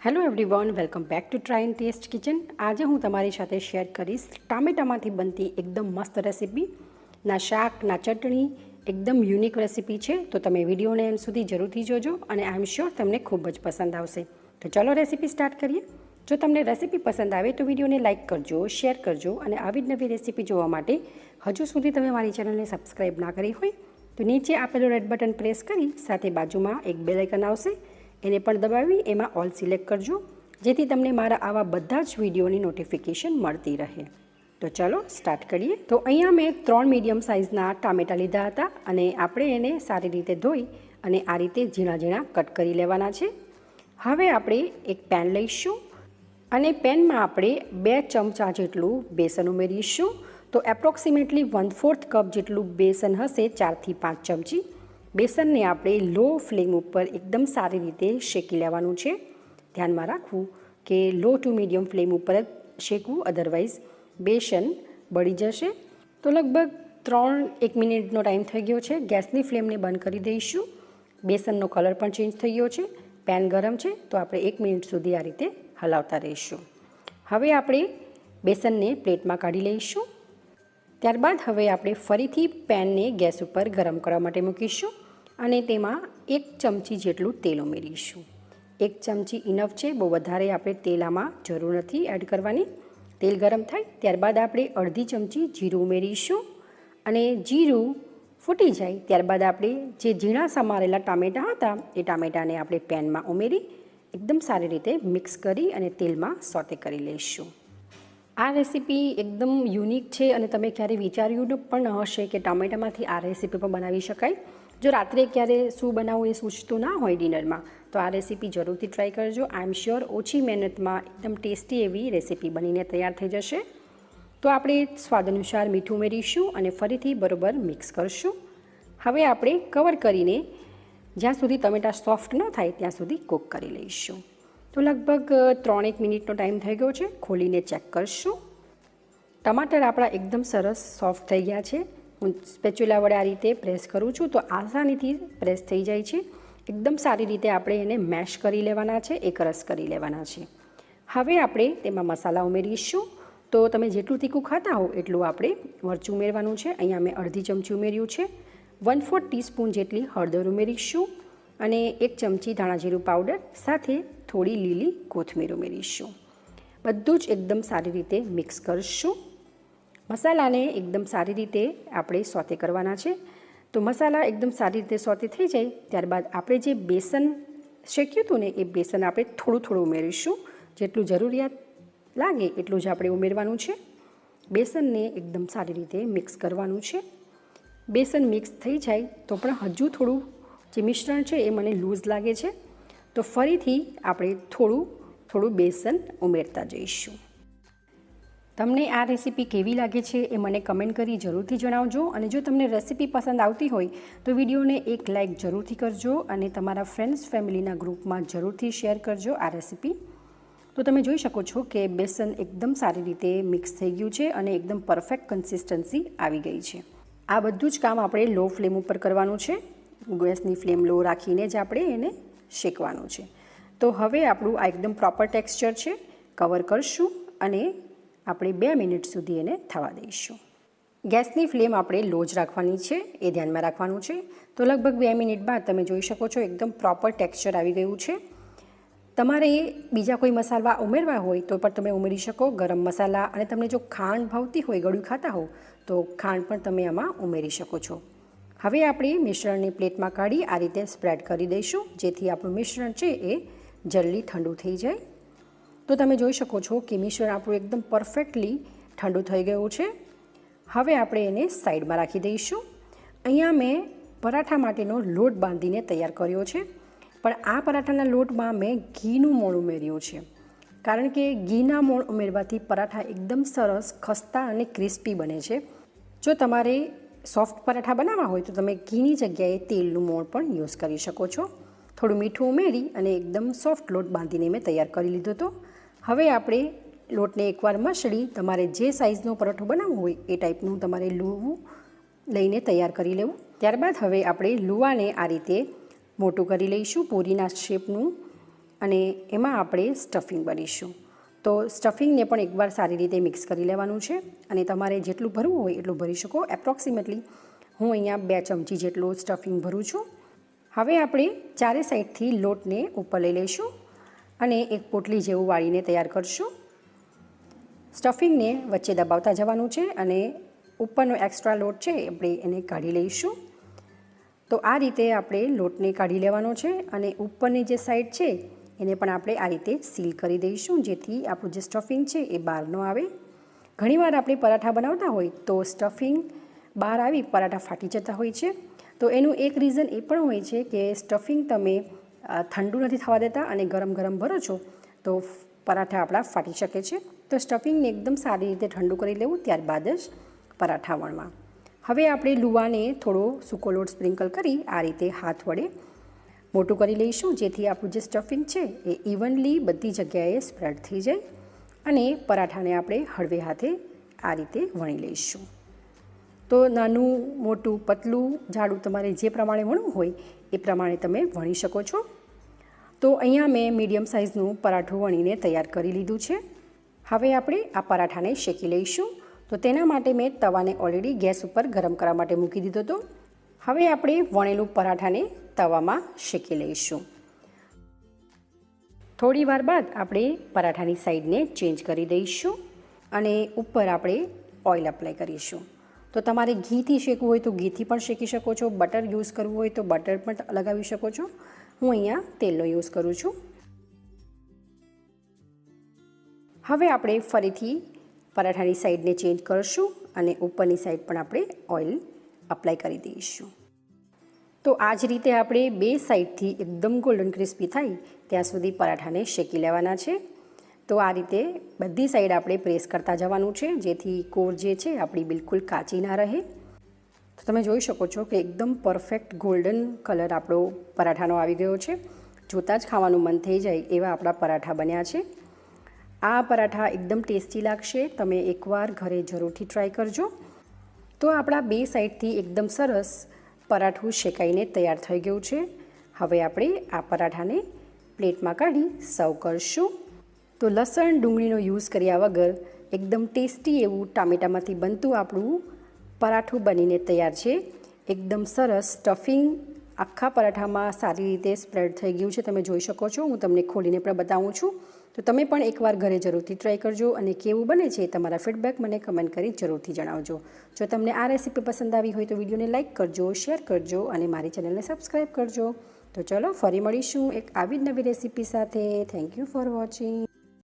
Hello everyone, welcome back to try and test kitchen. આજે હું તમારી સાથે શેર કરીશ ટામેટામાંથી બનતી એકદમ મસ્ત રેસીપી. ના શાક ના ચટણી, એકદમ યુનિક રેસીપી છે. તો તમે વિડીયોને એન્ડ સુધી જરૂરથી જોજો અને આઈ એમ શ્યોર તમને ખૂબ જ પસંદ આવશે. તો ચલો રેસીપી સ્ટાર્ટ કરીએ. જો તમને રેસીપી પસંદ આવે તો વિડીયોને લાઇક કરજો, શેર કરજો અને આવી જ નવી રેસીપી જોવા માટે હજુ સુધી તમે મારી ચેનલને સબસ્ક્રાઈબ ના કરી હોય તો નીચે આપેલું રેડ બટન પ્રેસ કરી સાથે બાજુમાં એક બેલ આઇકન આવશે, એને પણ દબાવી એમાં ઓલ સિલેક્ટ કરજો, જેથી તમને મારા આવા બધા જ વિડીયોની નોટિફિકેશન મળતી રહે. તો ચલો સ્ટાર્ટ કરીએ. તો અહીંયા મેં 3 મીડિયમ સાઇઝના ટામેટાં લીધા હતા અને આપણે એને સારી રીતે ધોઈ અને આ રીતે ઝીણા ઝીણા કટ કરી લેવાના છે. હવે આપણે એક પેન લઈશું અને પેનમાં આપણે 2 ચમચા જેટલું બેસન ઉમેરીશું. તો એપ્રોક્સિમેટલી 1/4 કપ જેટલું બેસન હશે, 4 થી 5 ચમચી. બેસનને આપણે લો ફ્લેમ ઉપર એકદમ સારી રીતે શેકી લેવાનું છે. ધ્યાનમાં રાખવું કે લો ટુ મીડિયમ ફ્લેમ ઉપર જ શેકવું, અધરવાઇઝ બેસન બળી જશે. તો લગભગ 3-1 મિનિટનો ટાઈમ થઈ ગયો છે. ગેસની ફ્લેમને બંધ કરી દઈશું. બેસનનો કલર પણ ચેન્જ થઈ ગયો છે. પેન ગરમ છે તો આપણે 1 મિનિટ સુધી આ રીતે હલાવતા રહીશું. હવે આપણે બેસનને પ્લેટમાં કાઢી લઈશું. ત્યારબાદ હવે આપણે ફરીથી પેનને ગેસ ઉપર ગરમ કરવા માટે મૂકીશું અને તેમાં 1 ચમચી જેટલું તેલ ઉમેરીશું. 1 ચમચી ઇનફ છે, બહુ વધારે આપણે તેલ આમાં જરૂર નથી એડ કરવાની. તેલ ગરમ થાય ત્યારબાદ આપણે અડધી ચમચી જીરું ઉમેરીશું અને જીરું ફૂટી જાય ત્યારબાદ આપણે જે ઝીણા સમારેલા ટામેટાં હતા એ ટામેટાને આપણે પેનમાં ઉમેરી એકદમ સારી રીતે મિક્સ કરી અને તેલમાં સોતે કરી લઈશું. આ રેસીપી એકદમ યુનિક છે અને તમે ક્યારેય વિચાર્યું પણ ન હશે કે ટામેટામાંથી આ રેસીપી પણ બનાવી શકાય. જો રાત્રે ક્યારે શું બનાવવું એ સૂચતું ના હોય ડિનરમાં, તો આ રેસીપી જરૂરથી ટ્રાય કરજો. આઈ એમ શ્યોર ઓછી મહેનતમાં એકદમ ટેસ્ટી એવી રેસીપી બનીને તૈયાર થઈ જશે. તો આપણે સ્વાદ અનુસાર મીઠું ઉમેરીશું અને ફરીથી બરોબર મિક્સ કરશું. હવે આપણે કવર કરીને જ્યાં સુધી ટમેટાં સોફ્ટ ન થાય ત્યાં સુધી કૂક કરી લઈશું. તો લગભગ 3-1 મિનિટનો ટાઈમ થઈ ગયો છે. ખોલીને ચેક કરશું. ટમાટર આપણા એકદમ સરસ સોફ્ટ થઈ ગયા છે. હું સ્પેચ્યુલા વડે આ રીતે પ્રેસ કરું છું તો આસાનીથી પ્રેસ થઈ જાય છે. એકદમ સારી રીતે આપણે એને મેશ કરી લેવાના છે, એકરસ કરી લેવાના છે. હવે આપણે તેમાં મસાલા ઉમેરીશું. તો તમે જેટલું તીખું ખાતા હો એટલું આપણે મરચું ઉમેરવાનું છે. અહીંયા મેં અડધી ચમચી ઉમેર્યું છે. 1/4 ટીસ્પૂન જેટલી હળદર ઉમેરીશું અને 1 ચમચી ધાણા જીરું પાવડર સાથે થોડી લીલી કોથમીર ઉમેરીશું. બધું જ એકદમ સારી રીતે મિક્સ કરશું. મસાલાને એકદમ સારી રીતે આપણે સોતે કરવાના છે. તો મસાલા એકદમ સારી રીતે સોતે થઈ જાય ત્યારબાદ આપણે જે બેસન શેક્યું હતું ને એ બેસન આપણે થોડું થોડું ઉમેરીશું. જેટલું જરૂરિયાત લાગે એટલું જ આપણે ઉમેરવાનું છે. બેસનને એકદમ સારી રીતે મિક્સ કરવાનું છે. બેસન મિક્સ થઈ જાય તો પણ હજુ થોડું જે મિશ્રણ છે એ મને લૂઝ લાગે છે, તો ફરીથી આપણે થોડું બેસન ઉમેરતા જઈશું. તમને આ રેસીપી કેવી લાગે છે એ મને કમેન્ટ કરી જરૂરથી જણાવજો. અને જો તમને રેસીપી પસંદ આવતી હોય તો વિડીયોને એક લાઇક જરૂરથી કરજો અને તમારા ફ્રેન્ડ્સ ફેમિલીના ગ્રુપમાં જરૂરથી શેર કરજો આ રેસીપી. તો તમે જોઈ શકો છો કે બેસન એકદમ સારી રીતે મિક્સ થઈ ગયું છે અને એકદમ પરફેક્ટ કન્સિસ્ટન્સી આવી ગઈ છે. આ બધું જ કામ આપણે લો ફ્લેમ ઉપર કરવાનું છે. ગેસની ફ્લેમ લો રાખીને જ આપણે એને શેકવાનું છે. તો હવે આપણું આ એકદમ પ્રોપર ટેક્સચર છે. કવર કરશું અને આપણે 2 મિનિટ સુધી એને થવા દઈશું. ગેસની ફ્લેમ આપણે લો જ રાખવાની છે, એ ધ્યાનમાં રાખવાનું છે. તો લગભગ 2 મિનિટ બાદ તમે જોઈ શકો છો એકદમ પ્રોપર ટેક્સચર આવી ગયું છે. તમારે બીજા કોઈ મસાલા ઉમેરવા હોય તો પણ તમે ઉમેરી શકો, ગરમ મસાલા. અને તમને જો ખાંડ ભાવતી હોય, ગળ્યું ખાતા હો તો ખાંડ પણ તમે આમાં ઉમેરી શકો છો. હવે આપણે મિશ્રણને પ્લેટમાં કાઢી આ રીતે સ્પ્રેડ કરી દઈશું, જેથી આપણું મિશ્રણ છે એ જલ્દી ઠંડુ થઈ જાય. તો તમે જોઈ શકો છો કે મિશ્રણ આપણું એકદમ પરફેક્ટલી ઠંડુ થઈ ગયું છે. હવે આપણે એને સાઈડમાં રાખી દઈશું. અહીંયા મેં પરાઠા માટેનો લોટ બાંધીને તૈયાર કર્યો છે, પણ આ પરાઠાના લોટમાં મેં ઘીનું મોણ ઉમેર્યું છે. કારણ કે ઘીના મોણ ઉમેરવાથી પરાઠા એકદમ સરસ ખસ્તા અને ક્રિસ્પી બને છે. જો તમારે સોફ્ટ પરાઠા બનાવવા હોય તો તમે ઘીની જગ્યાએ તેલનું મોણ પણ યુઝ કરી શકો છો. થોડું મીઠું ઉમેરી અને એકદમ સોફ્ટ લોટ બાંધીને મેં તૈયાર કરી લીધો હતો. હવે આપણે લોટને એકવાર મસળી, તમારે જે સાઇઝનો પરાઠો બનાવવો હોય એ ટાઈપનું તમારે લુવું લઈને તૈયાર કરી લેવું. ત્યારબાદ હવે આપણે લુવાને આ રીતે મોટું કરી લઈશું પૂરીના શેપનું અને એમાં આપણે સ્ટફિંગ ભરીશું. તો સ્ટફિંગને પણ એકવાર સારી રીતે મિક્સ કરી લેવાનું છે અને તમારે જેટલું ભરવું હોય એટલું ભરી શકો. એપ્રોક્સિમેટલી હું અહીંયા 2 ચમચી જેટલું સ્ટફિંગ ભરું છું. હવે આપણે ચારે સાઈડથી લોટને ઉપર લઈ લઈશું અને એક પોટલી જેવું વાળીને તૈયાર કરશું. સ્ટફિંગને વચ્ચે દબાવતા જવાનું છે અને ઉપરનો એક્સ્ટ્રા લોટ છે આપણે એને કાઢી લઈશું. તો આ રીતે આપણે લોટને કાઢી લેવાનો છે અને ઉપરની જે સાઈડ છે એને પણ આપણે આ રીતે સીલ કરી દઈશું, જેથી આપણું જે સ્ટફિંગ છે એ બહાર ન આવે. ઘણીવાર આપણે પરાઠા બનાવતા હોય તો સ્ટફિંગ બહાર આવી પરાઠા ફાટી જતા હોય છે. તો એનું એક રીઝન એ પણ હોય છે કે સ્ટફિંગ તમે ઠંડુ નથી થવા દેતા અને ગરમ ગરમ ભરો છો તો પરાઠા આપણા ફાટી શકે છે. તો સ્ટફિંગને એકદમ સારી રીતે ઠંડુ કરી લેવું, ત્યારબાદ જ પરાઠા વણવા. હવે આપણે લુવાને થોડો સૂકો લોટ સ્પ્રિંકલ કરી આ રીતે હાથ વડે મોટું કરી લઈશું, જેથી આપણું જે સ્ટફિંગ છે એ ઇવનલી બધી જગ્યાએ સ્પ્રેડ થઈ જાય અને પરાઠાને આપણે હળવે હાથે આ રીતે વણી લઈશું. તો નાનું, મોટું, પતલું, જાડું તમારે જે પ્રમાણે વણવું હોય એ પ્રમાણે તમે વણી શકો છો. તો અહીંયા મેં મીડિયમ સાઇઝનું પરાઠું વણીને તૈયાર કરી લીધું છે. હવે આપણે આ પરાઠાને શેકી લઈશું. તો તેના માટે મેં તવાને ઓલરેડી ગેસ ઉપર ગરમ કરવા માટે મૂકી દીધો હતો. હવે આપણે વણેલું પરાઠાને તવામાં શેકી લઈશું. થોડી વાર બાદ આપણે પરાઠાની સાઈડને ચેન્જ કરી દઈશું અને ઉપર આપણે ઓઇલ એપ્લાય કરીશું. તો તમારે ઘીથી શેકવું હોય તો ઘીથી પણ શેકી શકો છો, બટર યુઝ કરવું હોય તો બટર પણ લગાવી શકો છો. હું અહીંયા તેલનો યુઝ કરું છું. હવે આપણે ફરીથી પરાઠાની સાઈડને ચેન્જ કરીશું અને ઉપરની સાઈડ પણ આપણે ઓઇલ અપ્લાય કરી દઈશું. તો આ જ રીતે આપણે બે સાઈડથી એકદમ ગોલ્ડન ક્રિસ્પી થાય ત્યાં સુધી પરાઠાને શેકી લેવાના છે. તો આ રીતે બધી સાઈડ આપણે પ્રેસ કરતા જવાનું છે, જેથી કોર જે છે આપણી બિલકુલ કાચી ના રહે. તો તમે જોઈ શકો છો કે એકદમ પરફેક્ટ ગોલ્ડન કલર આપણો પરાઠાનો આવી ગયો છે. જોતાં જ ખાવાનું મન થઈ જાય એવા આપણા પરાઠા બન્યા છે. આ પરાઠા એકદમ ટેસ્ટી લાગશે. તમે એકવાર ઘરે જરૂરથી ટ્રાય કરજો. તો આપણા બે સાઈડથી એકદમ સરસ પરાઠું શેકાઈને તૈયાર થઈ ગયું છે. હવે આપણે આ પરાઠાને પ્લેટમાં કાઢી સર્વ કરશું. તો લસણ ડુંગળીનો યુઝ કર્યા વગર એકદમ ટેસ્ટી એવું ટામેટામાંથી બનતું આપણું પરાઠું બનીને તૈયાર છે. એકદમ સરસ સ્ટફિંગ આખા પરાઠામાં સારી રીતે સ્પ્રેડ થઈ ગયું છે. તમે જોઈ શકો છો. હું તમને ખોલીને પણ બતાવું છું. તો તમે પણ એકવાર ઘરે જરૂરથી ટ્રાય કરજો અને કેવું બને છે તમારા ફીડબેક મને કમેન્ટ કરી જરૂરથી જણાવજો. જો તમને આ રેસીપી પસંદ આવી હોય તો વિડીયોને લાઇક કરજો, શેર કરજો અને મારી ચેનલને સબસ્ક્રાઈબ કરજો. તો ચલો ફરી મળીશું એક આવી જ નવી રેસીપી સાથે. Thank you for watching.